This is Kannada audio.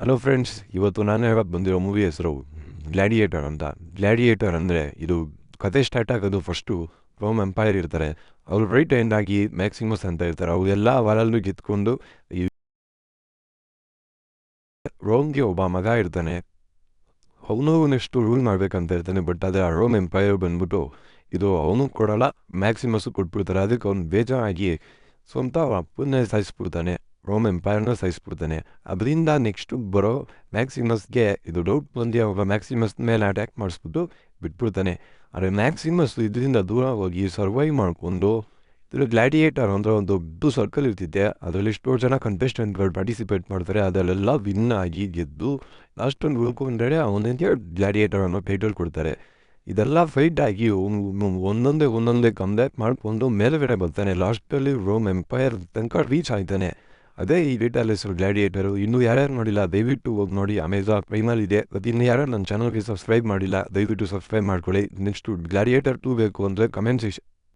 ಹಲೋ ಫ್ರೆಂಡ್ಸ್, ಇವತ್ತು ನಾನು ಹೇಳಕ್ಕೆ ಬಂದಿರೋ ಮೂವಿ ಹೆಸರು ಗ್ಲ್ಯಾಡಿಯೇಟರ್ ಅಂತ. ಗ್ಲ್ಯಾಡಿಯೇಟರ್ ಅಂದರೆ ಇದು ಕತೆ ಸ್ಟಾರ್ಟ್ ಆಗೋದು ಫಸ್ಟು ರೋಮ್ ಎಂಪೈರ್ ಇರ್ತಾರೆ. ಅವ್ರು ರೈಟ್ ಎಂಡ್ ಆಗಿ ಮ್ಯಾಕ್ಸಿಮಸ್ ಅಂತ ಇರ್ತಾರೆ. ಅವರೆಲ್ಲ ವಾಲಲ್ಲೂ ಗೆದ್ಕೊಂಡು ಈ ರೋಮ್ಗೆ ಒಬ್ಬ ಮಗ ಇರ್ತಾನೆ. ಅವನು ನೆಕ್ಸ್ಟು ರೂಲ್ ಮಾಡಬೇಕಂತ ಇರ್ತಾನೆ. ಬಟ್ ಅದೇ ಆ ರೋಮ್ ಎಂಪೈರ್ ಬಂದ್ಬಿಟ್ಟು ಇದು ಅವನು ಕೊಡಲ್ಲ, ಮ್ಯಾಕ್ಸಿಮಸ್ಸು ಕೊಟ್ಬಿಡ್ತಾರೆ. ಅದಕ್ಕೆ ಅವ್ನು ಬೇಜಾರಾಗಿ ಸ್ವಂತ ಅಪ್ಪನ್ನೇ ಸಾಯಿಸ್ಬಿಡ್ತಾನೆ, ರೋಮ್ ಎಂಪೈರ್ನ ಸಾಯಿಸ್ಬಿಡ್ತಾನೆ. ಅದರಿಂದ ನೆಕ್ಸ್ಟು ಬರೋ ಮ್ಯಾಕ್ಸಿಮಸ್ಗೆ ಇದು ಡೌಟ್ ಬಂದು ಅವಾಗ ಮ್ಯಾಕ್ಸಿಮಸ್ ಮೇಲೆ ಅಟ್ಯಾಕ್ ಮಾಡಿಸ್ಬಿಟ್ಟು ಬಿಟ್ಬಿಡ್ತಾನೆ. ಆದರೆ ಮ್ಯಾಕ್ಸಿಮಸ್ ಇದರಿಂದ ದೂರ ಹೋಗಿ ಸರ್ವೈವ್ ಮಾಡಿಕೊಂಡು ಇದ್ರ ಗ್ಲ್ಯಾಡಿಯೇಟರ್ ಅಂದರೆ ಒಂದು ದೊಡ್ಡ ಸರ್ಕಲ್ ಇರ್ತಿದ್ದೆ. ಅದರಲ್ಲಿ ಎಷ್ಟೋ ಜನ ಕಂಟೆಸ್ಟೆಂಟ್ಗಳು ಪಾರ್ಟಿಸಿಪೇಟ್ ಮಾಡ್ತಾರೆ. ಅದರಲ್ಲೆಲ್ಲ ವಿನ್ ಆಗಿ ಗೆದ್ದು ಲಾಸ್ಟನ್ನು ಉಳ್ಕೊಂಡ್ರೆ ಅವನಿಗೆ ಗ್ಲ್ಯಾಡಿಯೇಟರ್ ಅನ್ನೋ ಟೈಟಲ್ ಕೊಡ್ತಾರೆ. ಇದೆಲ್ಲ ಫೈಟ್ ಆಗಿ ಒಂದೊಂದೇ ಕಮ್ಬ್ಯಾಕ್ ಮಾಡಿಕೊಂಡು ಮೇಲ್ಗಡೆ ಬರ್ತಾನೆ. ಲಾಸ್ಟಲ್ಲಿ ರೋಮ್ ಎಂಪೈರ್ ತನಕ ರೀಚ್ ಆಯ್ತಾನೆ. ಅದೇ ಈ ಟೈಟಲ್ ಹೆಸರು ಗ್ಲ್ಯಾಡಿಯೇಟರು. ಇನ್ನೂ ಯಾರ್ಯಾರು ನೋಡಿಲ್ಲ ದಯವಿಟ್ಟು ಹೋಗಿ ನೋಡಿ, ಅಮೆಝಾನ್ ಪ್ರೈಮಲ್ಲಿದೆ. ಮತ್ತು ಇನ್ನು ಯಾರು ನನ್ನ ಚಾನಲ್ಗೆ ಸಬ್ಸ್ಕ್ರೈಬ್ ಮಾಡಿಲ್ಲ ದಯವಿಟ್ಟು ಸಬ್ಸ್ಕ್ರೈಬ್ ಮಾಡ್ಕೊಳ್ಳಿ. ನೆಕ್ಸ್ಟು ಗ್ಲ್ಯಾಡಿಯೇಟರ್ 2 ಬೇಕು ಅಂದರೆ ಕಮೆಂಟ್